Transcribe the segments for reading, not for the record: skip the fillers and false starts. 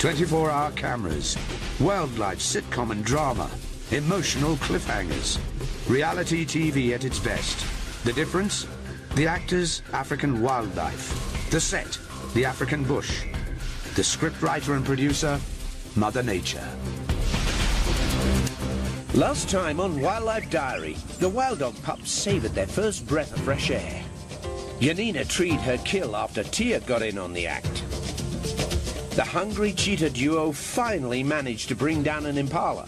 24-hour cameras, wildlife sitcom and drama, emotional cliffhangers. Reality TV at its best. The difference? The actors, African wildlife. The set, the African bush. The scriptwriter and producer, Mother Nature. Last time on Wildlife Diary, the wild dog pups savoured their first breath of fresh air. Janina treed her kill after Tia got in on the act. The hungry cheetah duo finally managed to bring down an impala.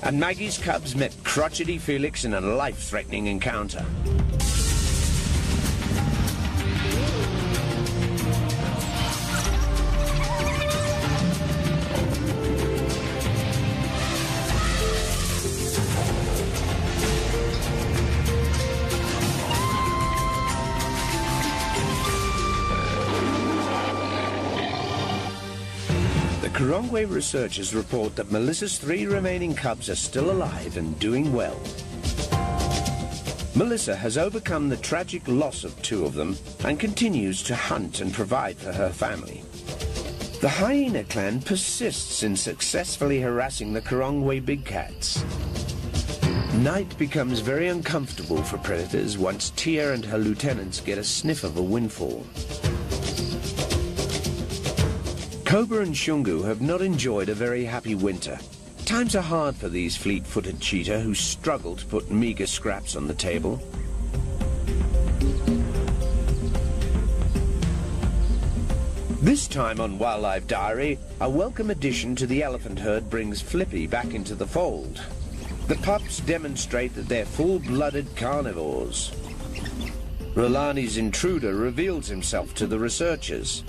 And Maggie's cubs met crotchety Felix in a life-threatening encounter. Karongwe researchers report that Melissa's 3 remaining cubs are still alive and doing well. Melissa has overcome the tragic loss of 2 of them and continues to hunt and provide for her family. The hyena clan persists in successfully harassing the Karongwe big cats. Night becomes very uncomfortable for predators once Tia and her lieutenants get a sniff of a windfall. Cobra and Shungu have not enjoyed a very happy winter. Times are hard for these fleet-footed cheetah who struggle to put meager scraps on the table. This time on Wildlife Diary, a welcome addition to the elephant herd brings Flippy back into the fold. The pups demonstrate that they're full-blooded carnivores. Rolani's intruder reveals himself to the researchers.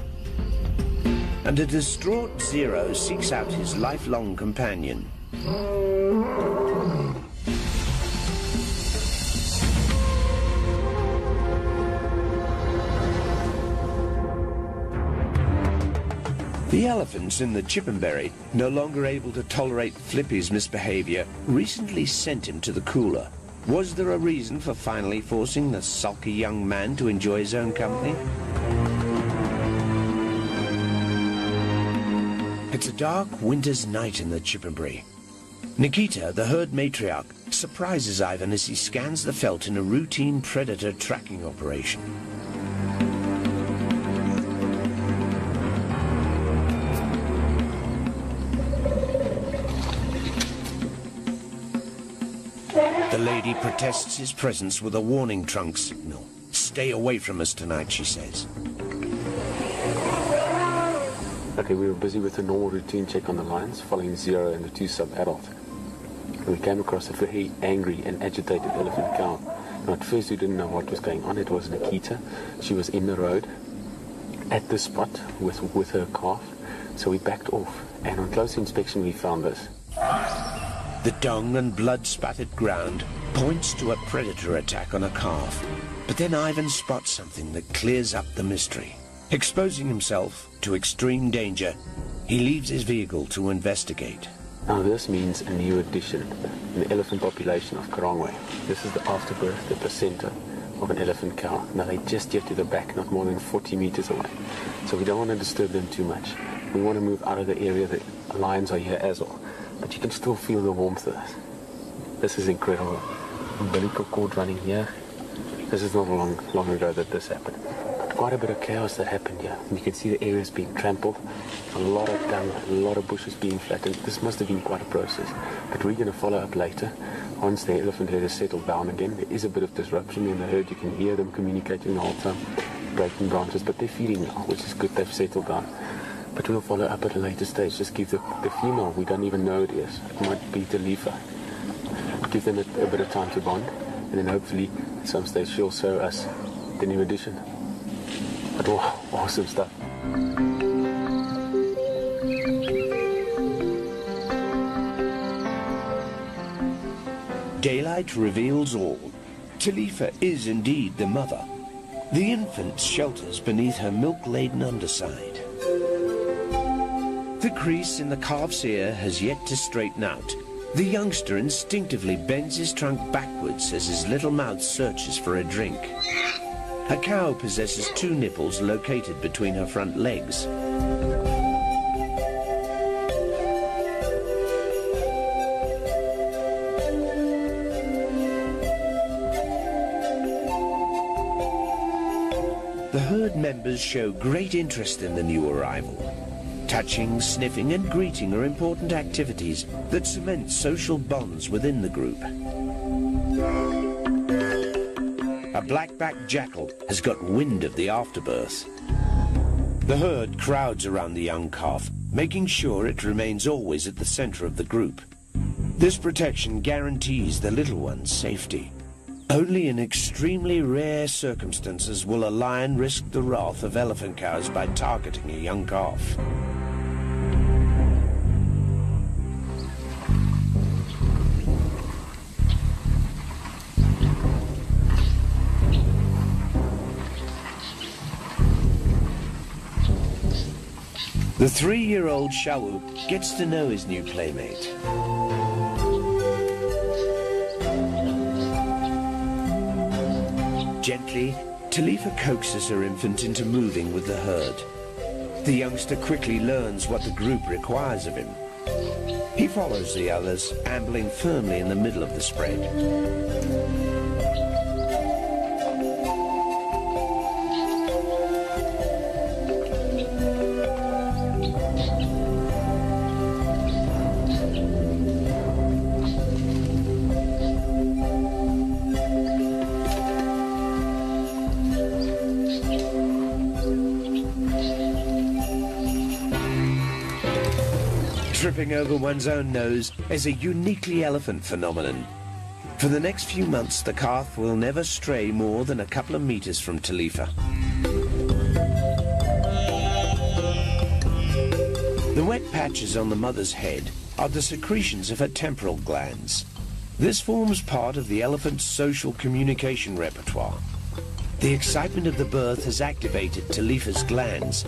And a distraught Zero seeks out his lifelong companion. The elephants in the Chippenberry, no longer able to tolerate Flippy's misbehavior, recently sent him to the cooler. Was there a reason for finally forcing the sulky young man to enjoy his own company? It's a dark winter's night in the Chippenberry. Nikita, the herd matriarch, surprises Ivan as he scans the veldt in a routine predator tracking operation. The lady protests his presence with a warning trunk signal. "Stay away from us tonight," she says. Okay, we were busy with a normal routine check on the lions, following Zero and the 2 sub-adults. We came across a very angry and agitated elephant cow. Now, at first we didn't know what was going on. It was Nikita. She was in the road at the spot with her calf. So we backed off, and on close inspection we found this. The dung and blood-spattered ground points to a predator attack on a calf. But then Ivan spots something that clears up the mystery. Exposing himself to extreme danger, he leaves his vehicle to investigate. Now this means a new addition in the elephant population of Karongwe. This is the afterbirth, the placenta of an elephant cow. Now they're just yet to the back, not more than 40 meters away. So we don't want to disturb them too much. We want to move out of the area. The lions are here as well. But you can still feel the warmth of this. This is incredible. Umbilical cord running here. This is not long ago that this happened. Quite a bit of chaos that happened here. You can see the areas being trampled, a lot of dung, a lot of bushes being flattened. This must have been quite a process. But we're going to follow up later. Once the elephant herd is settled down again, there is a bit of disruption in the herd. You can hear them communicating the whole time, breaking branches, but they're feeding now, which is good. They've settled down. But we'll follow up at a later stage. Just give the female, we don't even know it is. It might be Talifa. Give them a bit of time to bond, and then hopefully at some stage she'll show us the new addition. But wow, awesome stuff. Daylight reveals all. Talifa is indeed the mother. The infant shelters beneath her milk-laden underside. The crease in the calf's ear has yet to straighten out. The youngster instinctively bends his trunk backwards as his little mouth searches for a drink. A cow possesses 2 nipples located between her front legs. the herd members show great interest in the new arrival. Touching, sniffing and greeting are important activities that cement social bonds within the group. A black-backed jackal has got wind of the afterbirth. The herd crowds around the young calf, making sure it remains always at the center of the group. This protection guarantees the little one's safety. Only in extremely rare circumstances will a lion risk the wrath of elephant cows by targeting a young calf. The 3-year-old Shawu gets to know his new playmate. Gently, Talifa coaxes her infant into moving with the herd. The youngster quickly learns what the group requires of him. He follows the others, ambling firmly in the middle of the spread. Tripping over one's own nose is a uniquely elephant phenomenon. For the next few months, the calf will never stray more than a couple of meters from Talifa. The wet patches on the mother's head are the secretions of her temporal glands. This forms part of the elephant's social communication repertoire. The excitement of the birth has activated Talifa's glands.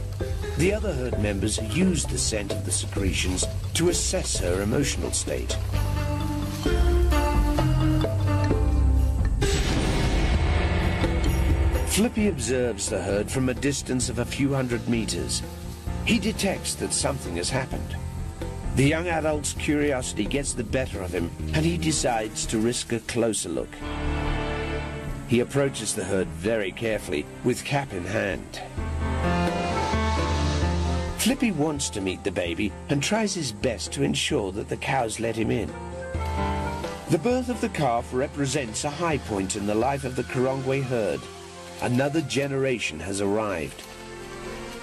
The other herd members use the scent of the secretions to assess her emotional state. Flippy observes the herd from a distance of a few hundred meters. He detects that something has happened. The young adult's curiosity gets the better of him, and he decides to risk a closer look. He approaches the herd very carefully, with cap in hand. Flippy wants to meet the baby and tries his best to ensure that the cows let him in. The birth of the calf represents a high point in the life of the Karongwe herd. Another generation has arrived.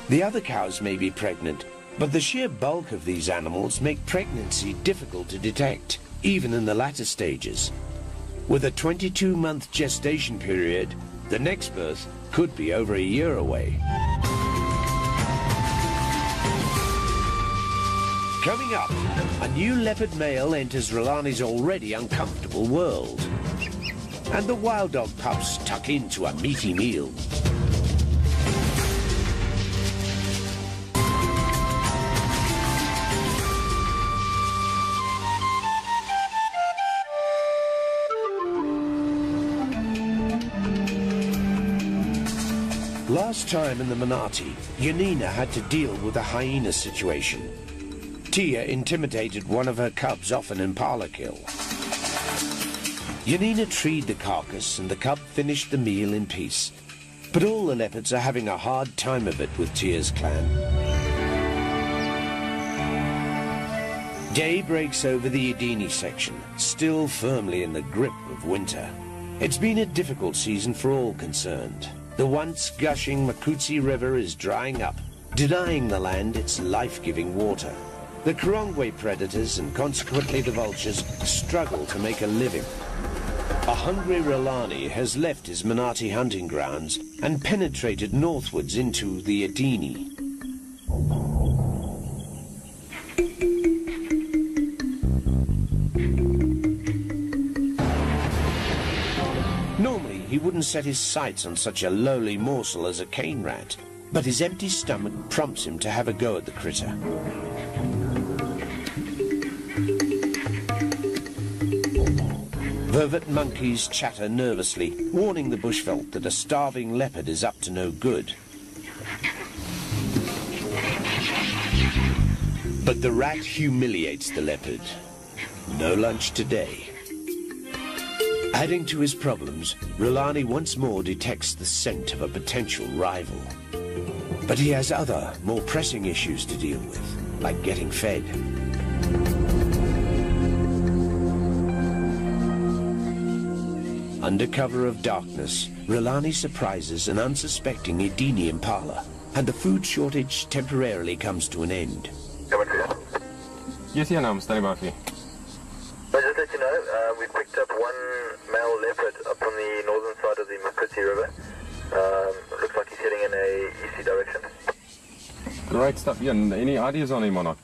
The other cows may be pregnant, but the sheer bulk of these animals make pregnancy difficult to detect, even in the latter stages. With a 22-month gestation period, the next birth could be over a year away. Coming up, a new leopard male enters Rolani's already uncomfortable world. And the wild dog pups tuck into a meaty meal. Last time in the Manati, Yanina had to deal with a hyena situation. Tia intimidated one of her cubs off an impala kill. Yanina treed the carcass and the cub finished the meal in peace. But all the leopards are having a hard time of it with Tia's clan. Day breaks over the Idini section, still firmly in the grip of winter. It's been a difficult season for all concerned. The once gushing Makutsi River is drying up, denying the land its life-giving water. The Karongwe predators, and consequently the vultures, struggle to make a living. A hungry Rolani has left his Manati hunting grounds and penetrated northwards into the Idini. Normally, he wouldn't set his sights on such a lowly morsel as a cane rat, but his empty stomach prompts him to have a go at the critter. Vervet monkeys chatter nervously, warning the bushveld that a starving leopard is up to no good. But the rat humiliates the leopard. No lunch today. Adding to his problems, Rulani once more detects the scent of a potential rival. But he has other, more pressing issues to deal with, like getting fed. Under cover of darkness, Rulani surprises an unsuspecting Edini impala, and the food shortage temporarily comes to an end. Yes, yeah, no, I'm standing by for you. I'll just let you know, we picked up one male leopard up on the northern side of the Maputsi River. Looks like he's heading in a easty direction. Great stuff. Yeah, any ideas on him or not?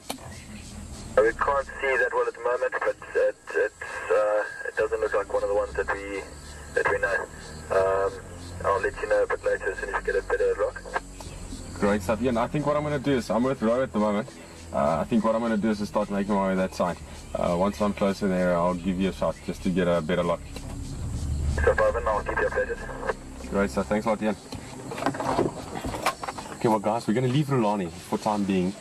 We can't see that well at the moment, but it doesn't look like one of the ones that we know. I'll let you know a bit later as soon as we get a better look. Great stuff. Yeah, and I think what I'm going to do is, I'm with Ro at the moment. I think what I'm going to do is start making my way to that side. Once I'm closer there, I'll give you a shot just to get a better look. So, Ivan, I'll keep you updated. Great stuff. Thanks a lot, Ian. Okay, well, guys, we're going to leave Rulani for the time being.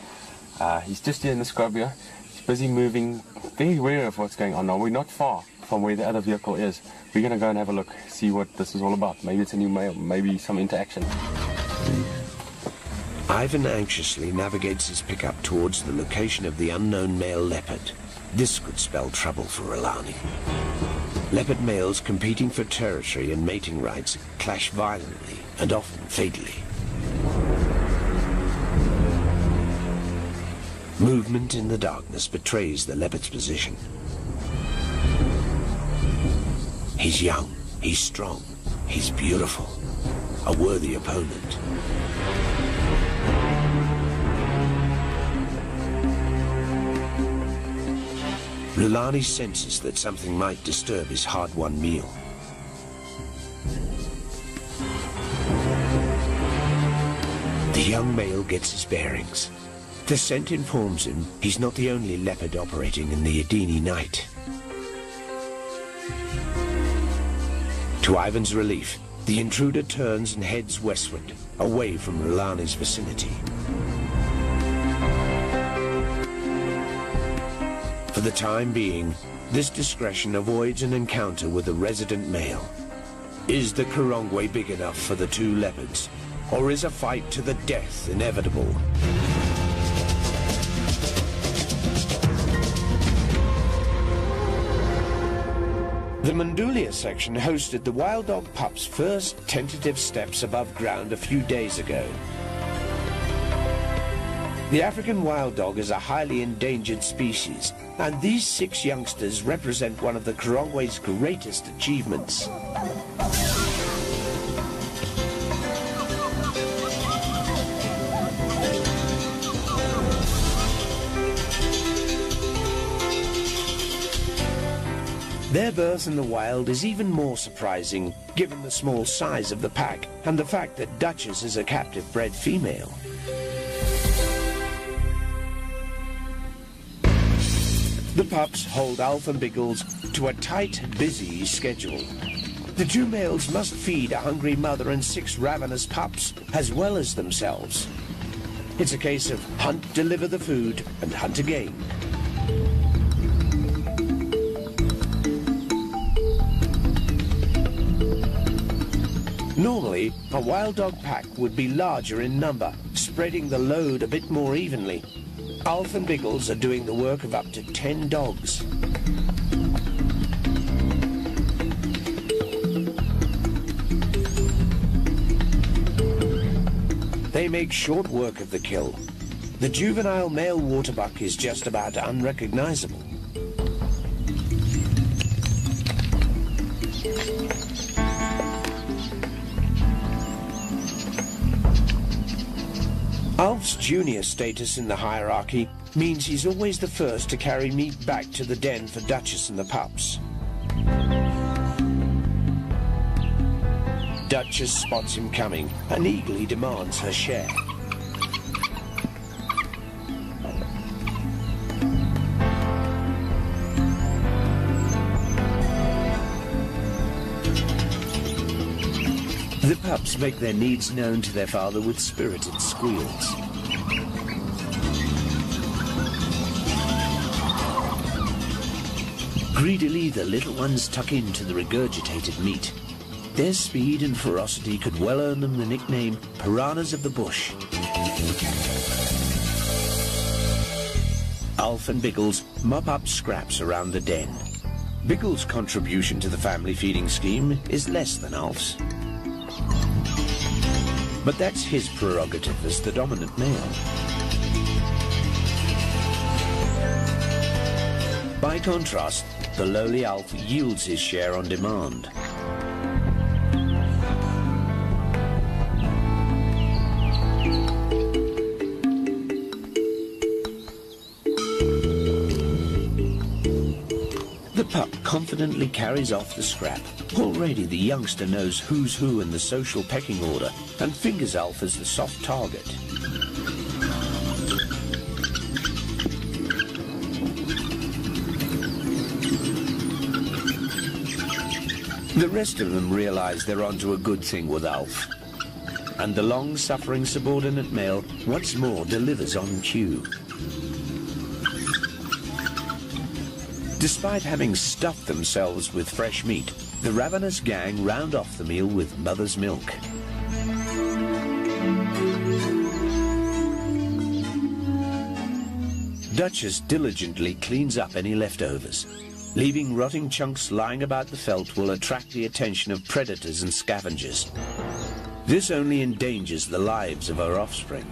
He's just here in the scrub here. He's busy moving, very aware of what's going on now. We're not far from where the other vehicle is. We're going to go and have a look, see what this is all about. Maybe it's a new male, maybe some interaction. Ivan anxiously navigates his pickup towards the location of the unknown male leopard. This could spell trouble for Rulani. Leopard males competing for territory and mating rights clash violently and often fatally. Movement in the darkness betrays the leopard's position. He's young, he's strong, he's beautiful, a worthy opponent. Rulani senses that something might disturb his hard-won meal. The young male gets his bearings. The scent informs him he's not the only leopard operating in the Edini night. To Ivan's relief, the intruder turns and heads westward, away from Rulani's vicinity. For the time being, this discretion avoids an encounter with a resident male. Is the Karongwe big enough for the two leopards, or is a fight to the death inevitable? The Mundulia section hosted the wild dog pup's first tentative steps above ground a few days ago. The African wild dog is a highly endangered species, and these 6 youngsters represent one of the Karongwe's greatest achievements. Their birth in the wild is even more surprising, given the small size of the pack and the fact that Duchess is a captive-bred female. The pups hold Alf and Biggles to a tight, busy schedule. The 2 males must feed a hungry mother and 6 ravenous pups, as well as themselves. It's a case of hunt, deliver the food, and hunt again. Normally, a wild dog pack would be larger in number, spreading the load a bit more evenly. Alf and Biggles are doing the work of up to 10 dogs. They make short work of the kill. The juvenile male waterbuck is just about unrecognizable. Alf's junior status in the hierarchy means he's always the first to carry meat back to the den for Duchess and the pups. Duchess spots him coming and eagerly demands her share. The pups make their needs known to their father with spirited squeals. Greedily, the little ones tuck into the regurgitated meat. Their speed and ferocity could well earn them the nickname piranhas of the bush. Alf and Biggles mop up scraps around the den. Biggles' contribution to the family feeding scheme is less than Alf's. But that's his prerogative as the dominant male. By contrast, the lowly Alf yields his share on demand. The pup confidently carries off the scrap. Already the youngster knows who's who in the social pecking order and fingers Alf as the soft target. The rest of them realize they're onto a good thing with Alf. And the long-suffering subordinate male once more delivers on cue. Despite having stuffed themselves with fresh meat, the ravenous gang round off the meal with mother's milk. Duchess diligently cleans up any leftovers. Leaving rotting chunks lying about the veldt will attract the attention of predators and scavengers. This only endangers the lives of her offspring.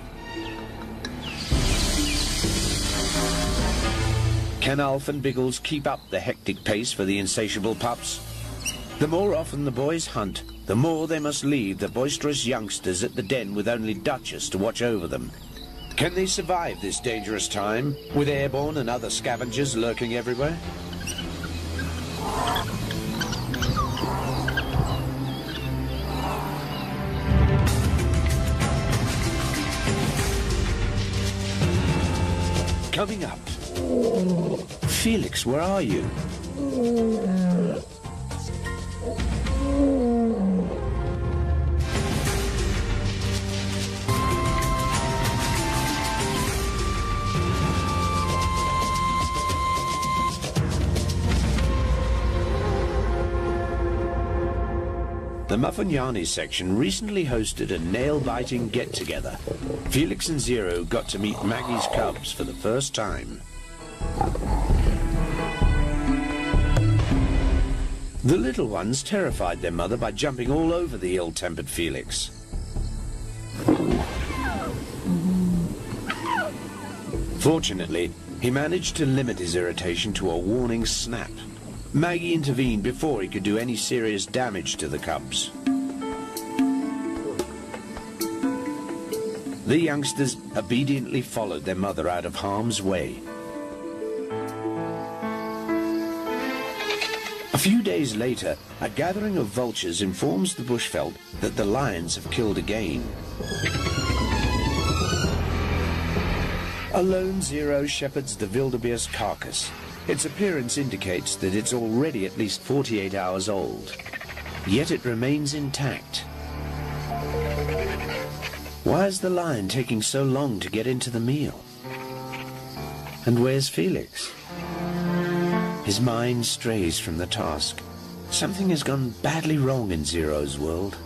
Can Alf and Biggles keep up the hectic pace for the insatiable pups? The more often the boys hunt, the more they must leave the boisterous youngsters at the den with only Duchess to watch over them. Can they survive this dangerous time, with airborne and other scavengers lurking everywhere? Coming up. Felix, where are you? The Muffignani section recently hosted a nail-biting get-together. Felix and Zero got to meet Maggie's cubs for the first time. The little ones terrified their mother by jumping all over the ill-tempered Felix. Fortunately, he managed to limit his irritation to a warning snap. Maggie intervened before he could do any serious damage to the cubs. The youngsters obediently followed their mother out of harm's way. A few days later, a gathering of vultures informs the bushveld that the lions have killed again. A lone Zero shepherds the wildebeest's carcass. Its appearance indicates that it's already at least 48 hours old. Yet it remains intact. Why is the lion taking so long to get into the meal? And where's Felix? His mind strays from the task. Something has gone badly wrong in Zero's world.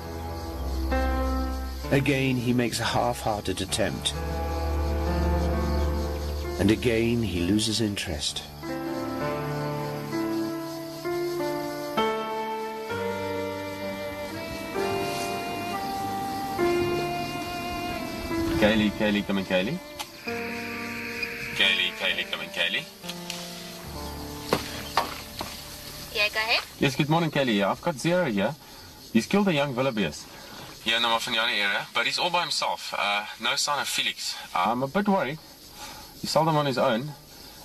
Again, he makes a half-hearted attempt. And again, he loses interest. Kaylee, come in, Kaylee. Kaylee, come in, Kaylee. Yeah, go ahead. Yes, good morning, Kaylee. I've got Zero here. He's killed a young wildebeest here in the Muffignani area, but he's all by himself. No sign of Felix. I'm a bit worried. He's seldom on his own,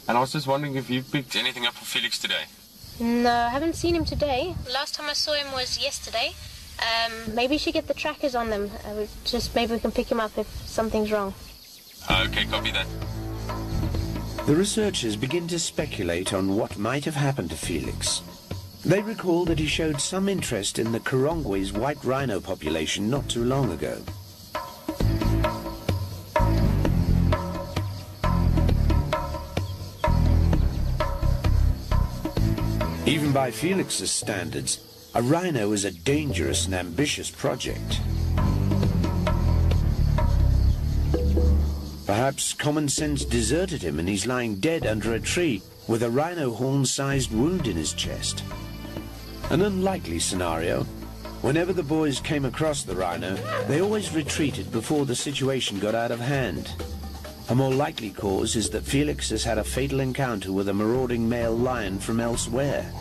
and I was just wondering if you picked anything up for Felix today. No, I haven't seen him today. Last time I saw him was yesterday. Maybe you should get the trackers on them. Maybe we can pick him up if something's wrong. Okay, copy that. The researchers begin to speculate on what might have happened to Felix. They recall that he showed some interest in the Karongwe's white rhino population not too long ago. Even by Felix's standards, a rhino is a dangerous and ambitious project. Perhaps common sense deserted him and he's lying dead under a tree with a rhino horn-sized wound in his chest. An unlikely scenario. Whenever the boys came across the rhino, they always retreated before the situation got out of hand. A more likely cause is that Felix has had a fatal encounter with a marauding male lion from elsewhere.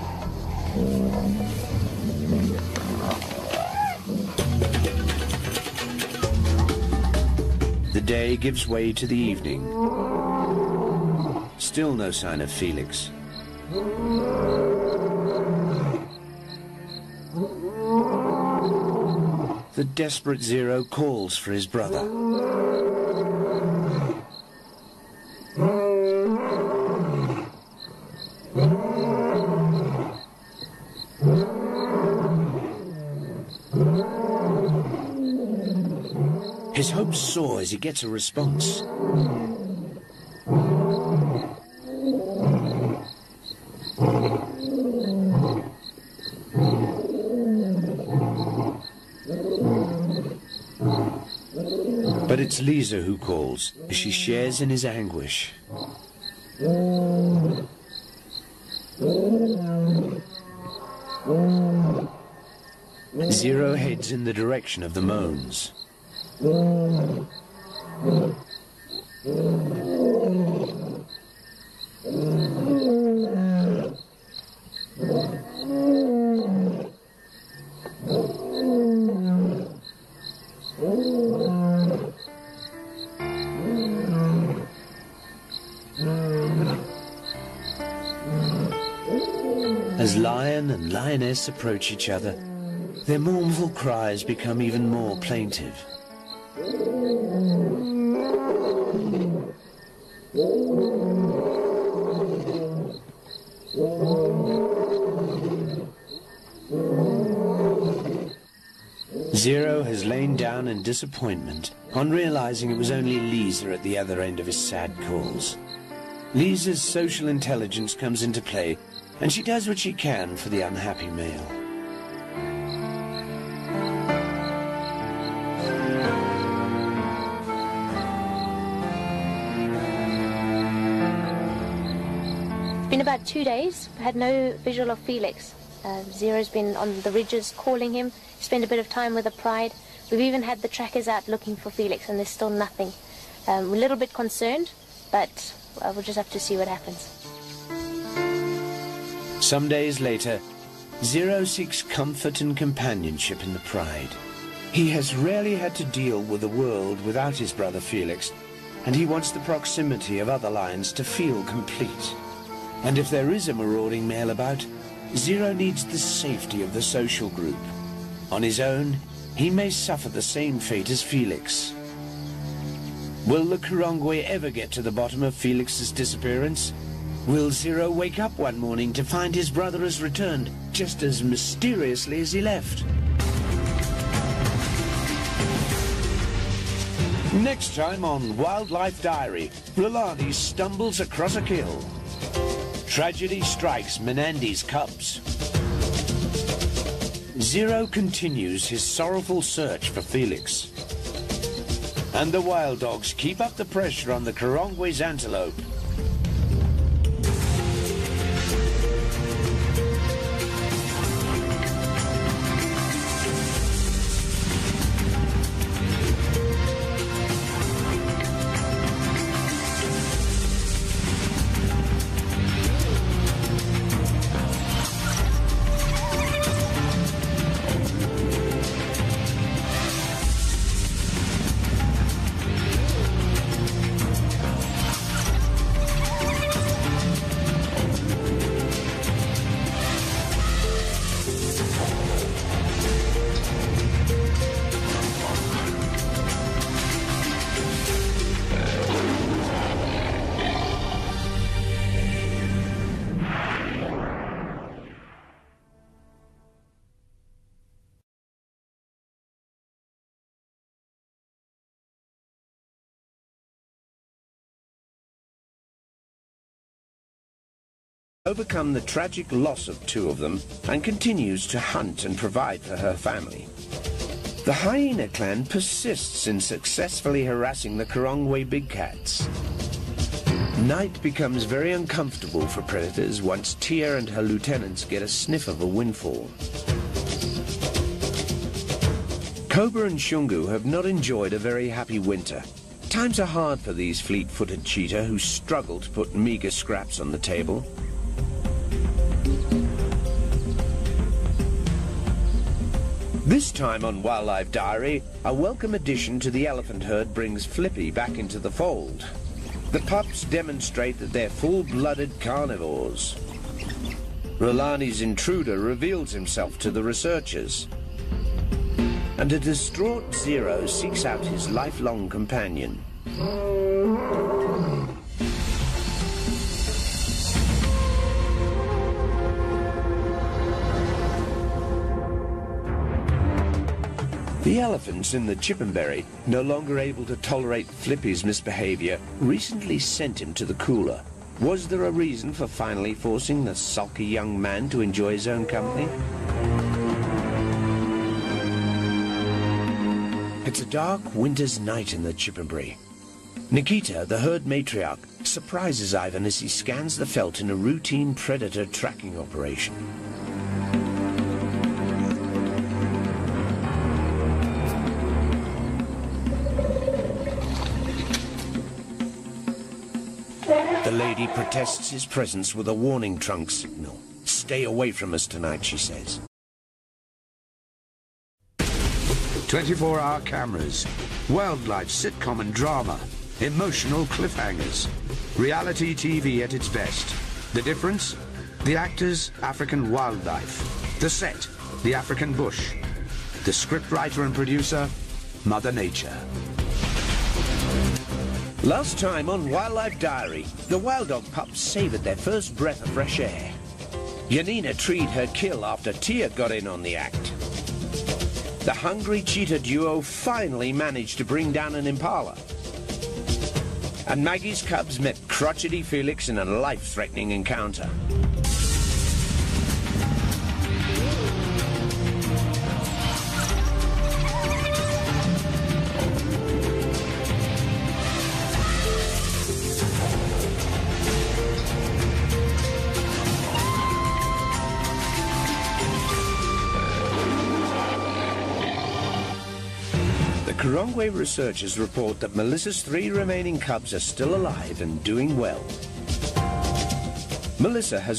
The day gives way to the evening. Still no sign of Felix. The desperate Zero calls for his brother. His hopes soar as he gets a response. But it's Lisa who calls, as she shares in his anguish. Zero heads in the direction of the moans. As lion and lioness approach each other, their mournful cries become even more plaintive. Zero has lain down in disappointment on realizing it was only Lisa at the other end of his sad calls. Lisa's social intelligence comes into play, and she does what she can for the unhappy male. It's been about 2 days. I had no visual of Felix. Zero's been on the ridges calling him. He spent a bit of time with the pride. We've even had the trackers out looking for Felix, and there's still nothing. We're a little bit concerned, but we'll just have to see what happens. Some days later, Zero seeks comfort and companionship in the pride. He has rarely had to deal with the world without his brother Felix, and he wants the proximity of other lions to feel complete. And if there is a marauding male about, Zero needs the safety of the social group. On his own, he may suffer the same fate as Felix. Will the Kurongwe ever get to the bottom of Felix's disappearance? Will Zero wake up one morning to find his brother has returned just as mysteriously as he left? Next time on Wildlife Diary, Lilani stumbles across a kill. Tragedy strikes Menandi's cubs. Zero continues his sorrowful search for Felix. And the wild dogs keep up the pressure on the Kurongwe's antelope. overcome the tragic loss of two of them and continues to hunt and provide for her family. The hyena clan persists in successfully harassing the Karongwe big cats. Night becomes very uncomfortable for predators once Tia and her lieutenants get a sniff of a windfall. Cobra and Shungu have not enjoyed a very happy winter. Times are hard for these fleet-footed cheetah who struggle to put meager scraps on the table. This time on Wildlife Diary, a welcome addition to the elephant herd brings Flippy back into the fold. The pups demonstrate that they're full-blooded carnivores. Rolani's intruder reveals himself to the researchers, and a distraught Zero seeks out his lifelong companion. The elephants in the Chippenberry, no longer able to tolerate Flippy's misbehavior, recently sent him to the cooler. Was there a reason for finally forcing the sulky young man to enjoy his own company? It's a dark winter's night in the Chippenberry. Nikita, the herd matriarch, surprises Ivan as he scans the veldt in a routine predator tracking operation. The lady protests his presence with a warning trunk signal. "Stay away from us tonight," she says. 24-hour cameras, wildlife sitcom and drama, emotional cliffhangers, reality TV at its best. The difference? The actors, African wildlife. The set, the African bush. The scriptwriter and producer, Mother Nature. Last time on Wildlife Diary, the wild dog pups savoured their first breath of fresh air. Yanina treed her kill after Tia got in on the act. The hungry cheetah duo finally managed to bring down an impala. And Maggie's cubs met crotchety Felix in a life-threatening encounter. Karongwe researchers report that Melissa's 3 remaining cubs are still alive and doing well. Melissa has